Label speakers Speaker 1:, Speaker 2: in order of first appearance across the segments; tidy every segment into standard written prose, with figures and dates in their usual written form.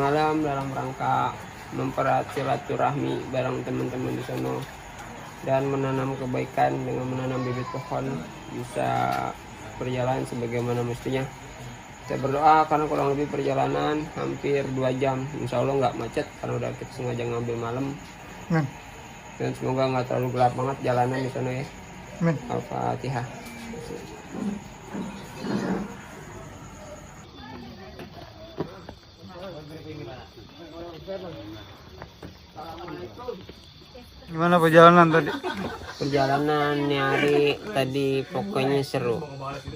Speaker 1: malam dalam rangka mempererat silaturahmi bareng teman-teman di sana dan menanam kebaikan dengan menanam bibit pohon bisa berjalan sebagaimana mestinya. Saya berdoa karena kurang lebih perjalanan hampir 2 jam, insya Allah nggak macet karena udah kita sengaja ngambil malam. Dan semoga nggak terlalu gelap banget jalanan di sana ya. Al-Fatihah.
Speaker 2: Gimana perjalanan tadi?
Speaker 1: Perjalanan nyari tadi pokoknya seru.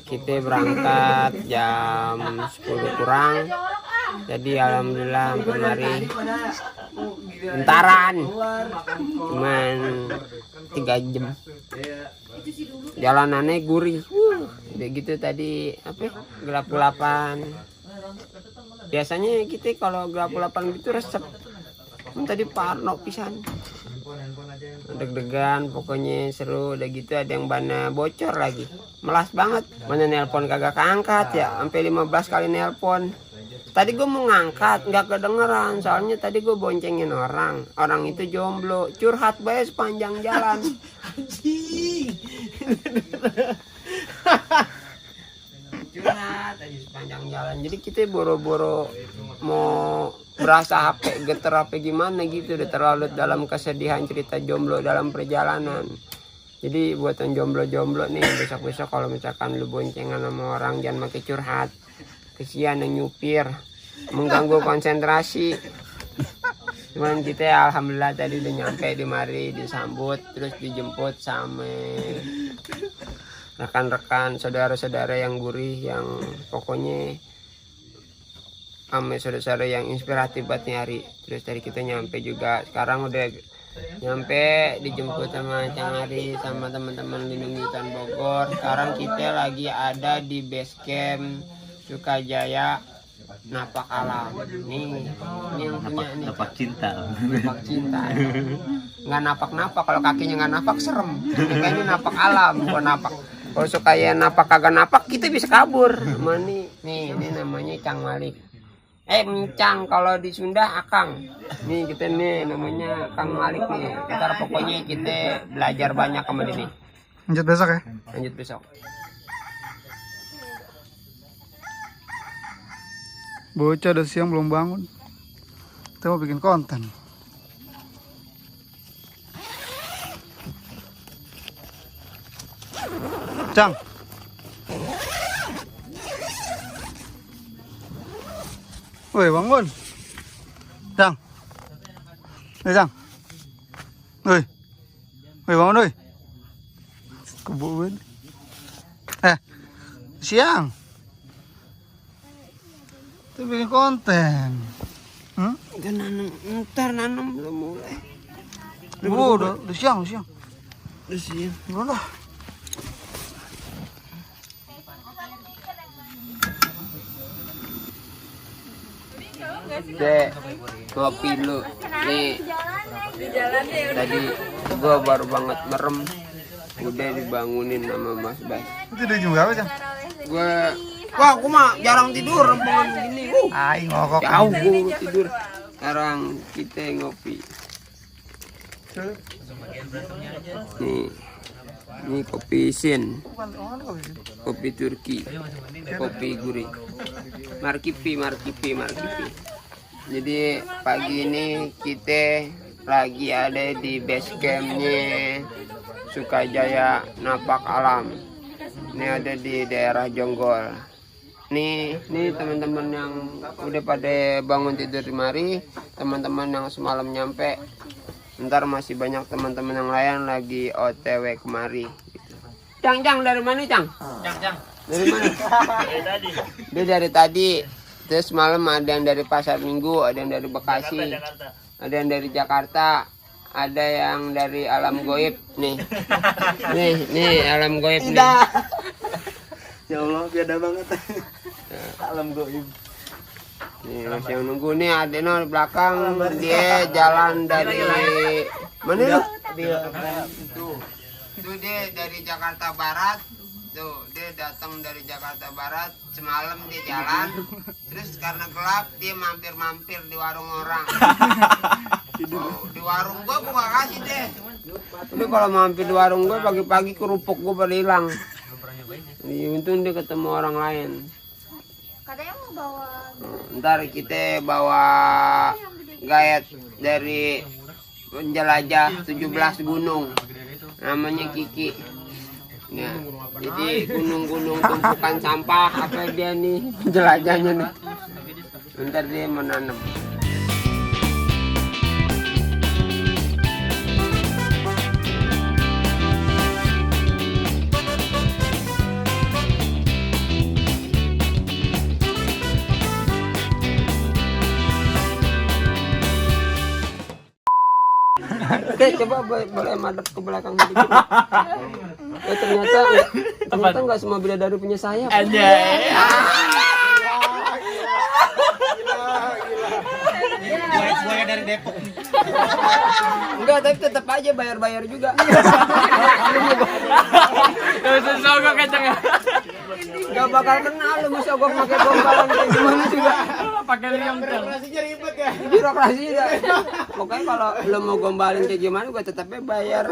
Speaker 1: Kita berangkat jam 10 kurang. Jadi alhamdulillah kemari bentaran. Cuman 3 jam. Jalanannya gurih. Udah gitu tadi apa? Gelap-gelapan. Biasanya kita kalau gelap-gelapan gitu resep. Tadi parno pisan. Deg-degan pokoknya seru. Udah gitu ada yang bana bocor lagi, melas banget. Mana nelpon kagak keangkat ya, sampai 15 kali nelpon. Tadi gue mau ngangkat nggak kedengeran, soalnya tadi gue boncengin orang itu jomblo, curhat bae sepanjang jalan. Curhat aja sepanjang jalan. Jadi kita boro-boro mau berasa HP geter HP gimana gitu, udah terlalu dalam kesedihan cerita jomblo dalam perjalanan. Jadi buat yang jomblo-jomblo nih, besok-besok kalau misalkan lu boncengan sama orang jangan pakai curhat, kesian yang nyupir, mengganggu konsentrasi. Cuman kita alhamdulillah tadi udah nyampe di mari, disambut terus dijemput sama rekan-rekan saudara-saudara yang gurih, yang pokoknya saudara-saudara yang inspiratif buat nyari. Terus tadi kita nyampe juga, sekarang udah nyampe dijemput sama Cang Ari sama teman-teman Lindungi Hutan Bogor. Sekarang kita lagi ada di base camp Sukajaya Napak Alam. Nih yang punya nih.
Speaker 3: Napak cinta.
Speaker 1: Napak cinta. Nggak napak-napak, kalau kakinya nggak napak serem. Ini kayaknya napak alam, bukan napak. Kalau Sukajaya napak kagak napak kita bisa kabur. Nih ini namanya Cang Malik. Cang kalau di Sunda Akang. Nih kita nih namanya Kang Malik nih. Ntar pokoknya kita belajar banyak sama dia nih.
Speaker 2: Lanjut besok ya?
Speaker 1: Lanjut besok.
Speaker 2: Bocah udah siang belum bangun. Kita mau bikin konten. Cang. Woi bangun. Cang. Cang. Woi. Woi bangun woi. Kebun. Siang. Kita bikin konten.
Speaker 1: Udah ntar nanam belum mulai.
Speaker 2: Udah siang.
Speaker 1: Udah siang.
Speaker 2: Udah.
Speaker 1: Kopi lu nih. Tadi gua baru banget merem, udah dibangunin sama Mas Bas.
Speaker 2: Itu udah jam berapa, Cang?
Speaker 1: Aku mah jarang tidur rempongan begini.
Speaker 2: Ngokok.
Speaker 1: Jauh gua tidur. Sekarang kita ngopi. Ini kopi Sin, kopi Turki, kopi gurih. Markipi. Jadi pagi ini kita lagi ada di base campnya Sukajaya Napak Alam. Ini ada di daerah Jonggol. Nih teman-teman yang udah pada bangun tidur di mari, teman-teman yang semalam nyampe. Ntar masih banyak teman-teman yang lain lagi OTW kemari. Cang dari mana Cang? Cang. Dari mana? Dari tadi. Dia dari tadi. Terus malam ada yang dari Pasar Minggu, ada yang dari Bekasi, ada yang dari Jakarta, ada yang dari alam goib nih. Nih alam goib nih.
Speaker 3: Ya Allah, biada banget. Alam goib.
Speaker 1: Nih masih yang nunggu nih, ada di belakang, dia jalan dari mana lu? Itu dia dari Jakarta Barat, tuh dia datang dari Jakarta Barat, semalam dia jalan, terus karena gelap dia mampir-mampir di warung orang. Oh, di warung gua gak kasih deh. Tapi kalau mampir di warung gua pagi-pagi kerupuk gua pada hilang. Untung dia ketemu orang lain.
Speaker 4: Katanya mau bawa
Speaker 1: Ntar kita bawa gayet dari penjelajah 17 gunung, namanya Kiki. Ya, jadi gunung-gunung tumpukan sampah apa dia nih penjelajahnya nih. Ntar dia menanam. Oke, coba boleh madep ke belakang sedikit. Ternyata nggak semua bidadari punya sayap.
Speaker 3: Anjay. Buaya dari Depok.
Speaker 1: Enggak, tapi tetap aja bayar juga.
Speaker 3: Gak bisa sogok kacang ya.
Speaker 1: Gak bakal kenal lu mau sogok pakai gombalan kayak gimana juga.
Speaker 3: Pakai liang.
Speaker 1: Birokrasinya ribet ya. Birokrasinya. Pokoknya kalau lu mau gombalin kayak gimana gua tetapnya bayar.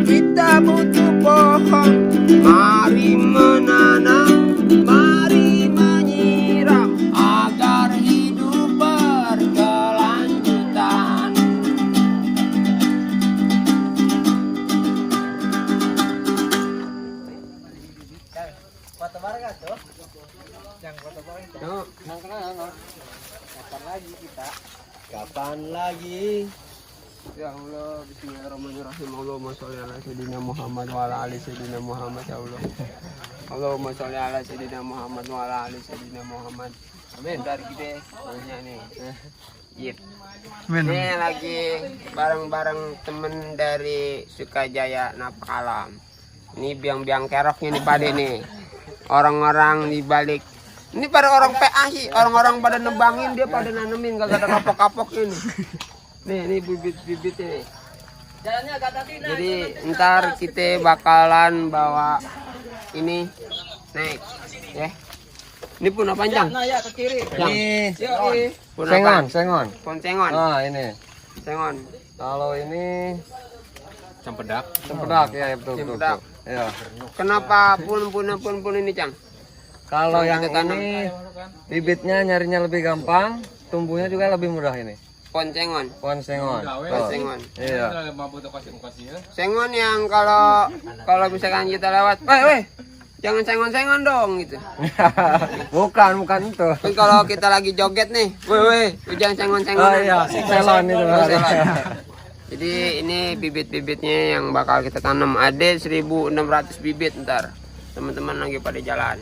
Speaker 1: Kita butuh pohon, mari menanam, mari menyiram agar hidup berkelanjutan.
Speaker 3: Foto bareng kan tuh? Yang foto bareng. Kapan lagi kita? Kapan lagi?
Speaker 1: Ya Allah, bismillahirrahmanirrahim. Allahumma sholli ala sayyidina Muhammad wa ala ali sayyidina Muhammad. Ya Allah. Allahumma sholli ala sayyidina Muhammad wa ala ali sayyidina Muhammad. Amin. Dari kita punya nih. Yip. Ini lagi bareng-bareng temen dari Sukajaya Napak Alam. Ini biang-biang keroknya nih pada nih. Orang-orang di balik. Ini pada orang PA sih, orang-orang pada nebangin, dia pada nanemin, gak ada kapok-kapok ini. Nih bibit-bibitnya nih.
Speaker 3: Jalannya agak tadi.
Speaker 1: Jadi ntar kita bakalan bawa ini naik, ya. Ini pun apa panjang?
Speaker 3: Nah ya ke kiri.
Speaker 1: Ini
Speaker 3: Sengon.
Speaker 1: Poncengon.
Speaker 3: Ah ini.
Speaker 1: Sengon.
Speaker 3: Kalau ini
Speaker 5: Cempedak.
Speaker 3: cempedak ya betul.
Speaker 1: Cempedak.
Speaker 3: Ya.
Speaker 1: Kenapa pun ini, Cang?
Speaker 3: Kalau yang
Speaker 1: Kita tanam.
Speaker 3: ini bibitnya nyarinya lebih gampang, tumbuhnya juga lebih mudah ini.
Speaker 1: Poncengon.
Speaker 3: Pohon sengon.
Speaker 1: Poncengon.
Speaker 3: Iya.
Speaker 1: Sengon yang kalau misalkan kita lewat, weh, jangan sengon-sengon dong gitu.
Speaker 3: bukan itu.
Speaker 1: Kan kalau kita lagi joget nih, weh, jangan sengon-sengon.
Speaker 3: Oh iya, selon itu.
Speaker 1: Selon. Jadi ini bibit-bibitnya yang bakal kita tanam. Ada 1.600 bibit ntar. Teman-teman lagi pada jalan.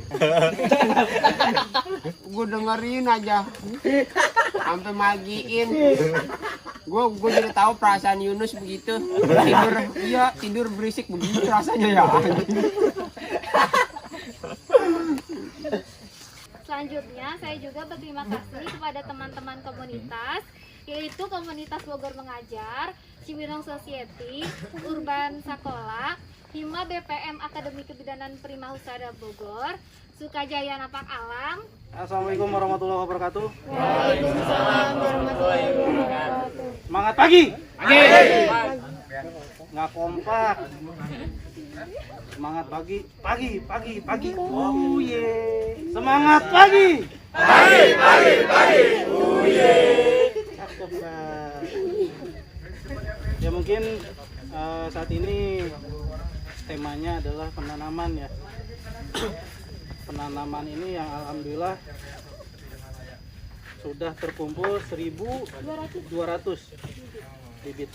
Speaker 1: Gue dengerin aja, sampai magiin. Gue jadi tahu perasaan Yunus begitu. Tidur berisik begitu rasanya ya.
Speaker 4: Selanjutnya, saya juga berterima kasih kepada teman-teman komunitas, yaitu Komunitas Bogor Mengajar, Cibinong Society, Urban Sakola, Hima BPM Akademi Kebidanan Prima Husada Bogor, Sukajaya Napak Alam.
Speaker 2: Assalamualaikum warahmatullahi wabarakatuh.
Speaker 4: Waalaikumsalam warahmatullahi wabarakatuh.
Speaker 2: Semangat pagi. Nggak kompak. Semangat pagi. Oh ye. Semangat pagi. Oh ye. Cakep, Kak. Ya mungkin saat ini temanya adalah penanaman ya. Penanaman ini yang alhamdulillah sudah terkumpul 1.200 bibit.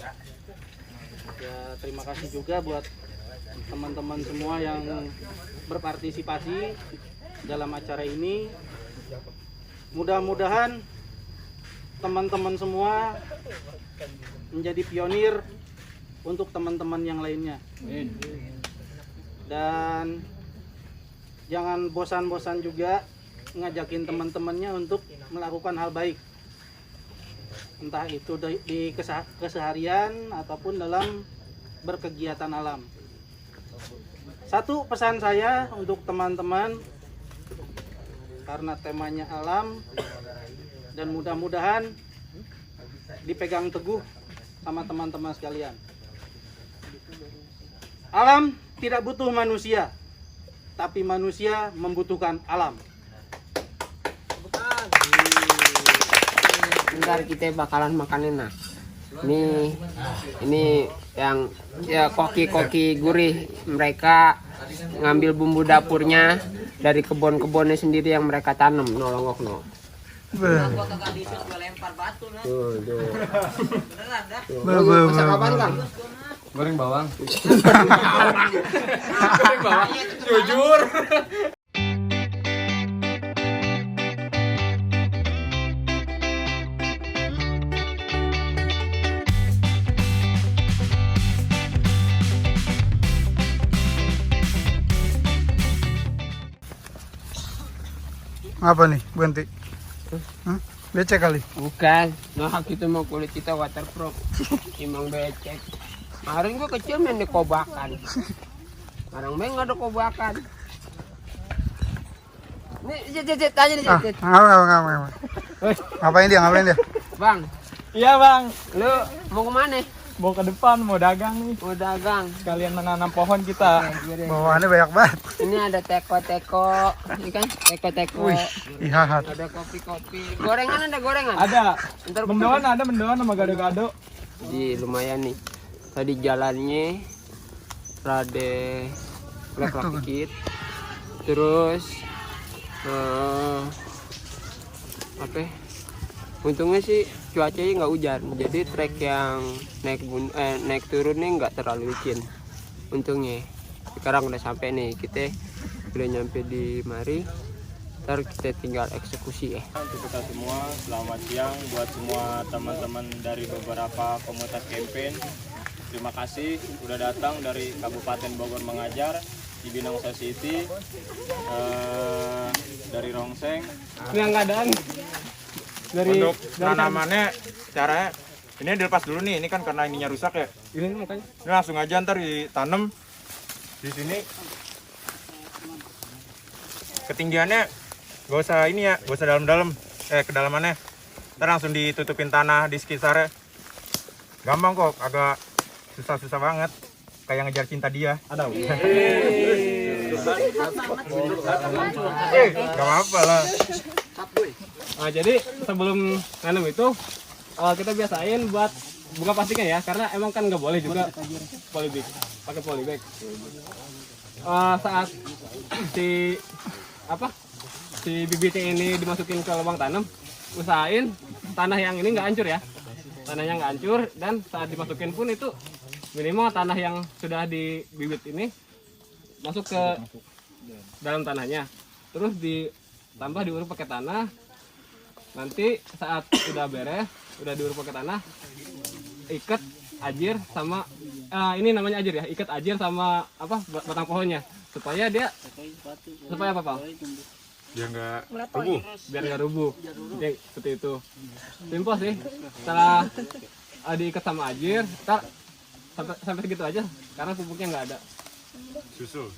Speaker 2: Ya terima kasih juga buat teman-teman semua yang berpartisipasi dalam acara ini. Mudah-mudahan teman-teman semua menjadi pionir untuk teman-teman yang lainnya.
Speaker 6: Dan jangan bosan-bosan juga ngajakin teman-temannya untuk melakukan hal baik. Entah itu di keseharian ataupun dalam berkegiatan alam. Satu pesan saya untuk teman-teman, karena temanya alam, dan mudah-mudahan dipegang teguh sama teman-teman sekalian. Alam tidak butuh manusia, tapi manusia membutuhkan alam.
Speaker 1: Bentar kita bakalan makan enak. Ini yang ya koki-koki gurih, mereka ngambil bumbu dapurnya dari kebun-kebunnya sendiri yang mereka tanam. Nolongok no. Tuh. Masak apaan, Kang?
Speaker 3: Goreng bawang.
Speaker 5: Jujur.
Speaker 2: Apa nih, Banti? Becek kali.
Speaker 1: Bukan, nah kita mau kulit kita waterproof. Emang becek. Kemarin gua kecil main di kobakan. Sekarang main nggak ada kobakan. Nih, Jet, tanya nih, Jet.
Speaker 2: Apa? Ngapain dia?
Speaker 1: Bang,
Speaker 7: Iya bang,
Speaker 1: lu mau kemana?
Speaker 7: mau ke depan, mau dagang nih.
Speaker 1: Mau dagang.
Speaker 7: Sekalian menanam pohon kita.
Speaker 2: Bawaannya banyak banget.
Speaker 1: Ini ada teko-teko, ini kan teko-teko.
Speaker 2: Wih, ihahat.
Speaker 1: Ada kopi-kopi. Gorengan ada gorengan?
Speaker 7: Ada.
Speaker 1: Ntar gua
Speaker 7: Mendoan ada mendoan sama gado-gado.
Speaker 1: Di lumayan nih. Tadi jalannya rada lek-lek dikit. Terus apa ya? Untungnya sih cuacanya nggak hujan, jadi trek yang naik turunnya nggak terlalu licin. Untungnya sekarang udah sampai nih, kita udah nyampe di mari. Ntar kita tinggal eksekusi ya.
Speaker 8: Untuk kita semua, selamat siang buat semua teman-teman dari beberapa komunitas campaign. Terima kasih udah datang dari Kabupaten Bogor Mengajar, Cibinong Society, dari Rongseng.
Speaker 7: Ini keadaan
Speaker 8: Untuk tanamannya caranya ini dilepas dulu nih, ini kan karena ininya rusak ya.
Speaker 7: ini makanya.
Speaker 8: Ini langsung aja ntar ditanam di sini. Ketinggiannya gak usah ini ya, gak usah dalam-dalam, kedalamannya. Ntar langsung ditutupin tanah di sekitarnya. Gampang kok, agak susah-susah banget. Kayak ngejar cinta dia. Ada. Gak apa-apa lah.
Speaker 7: Nah, jadi sebelum nanam itu kita biasain buat buka plastiknya ya, karena emang kan nggak boleh juga polybag, pakai polybag. Saat si bibitnya ini dimasukin ke lubang tanam, usahain tanah yang ini nggak hancur ya, tanahnya nggak hancur, dan saat dimasukin pun itu minimal tanah yang sudah di bibit ini masuk ke dalam tanahnya, terus ditambah diuruk pakai tanah. Nanti saat udah beres, udah diuruk pakai tanah, ikat ajir sama ini namanya ajir ya, ikat ajir sama batang pohonnya supaya apa Pak?
Speaker 8: Biar nggak rubuh.
Speaker 7: Biar nggak rubuh. Jadi, seperti itu. Simpel sih. Setelah diikat sama ajir, sampai segitu aja karena pupuknya nggak ada.
Speaker 8: Susul.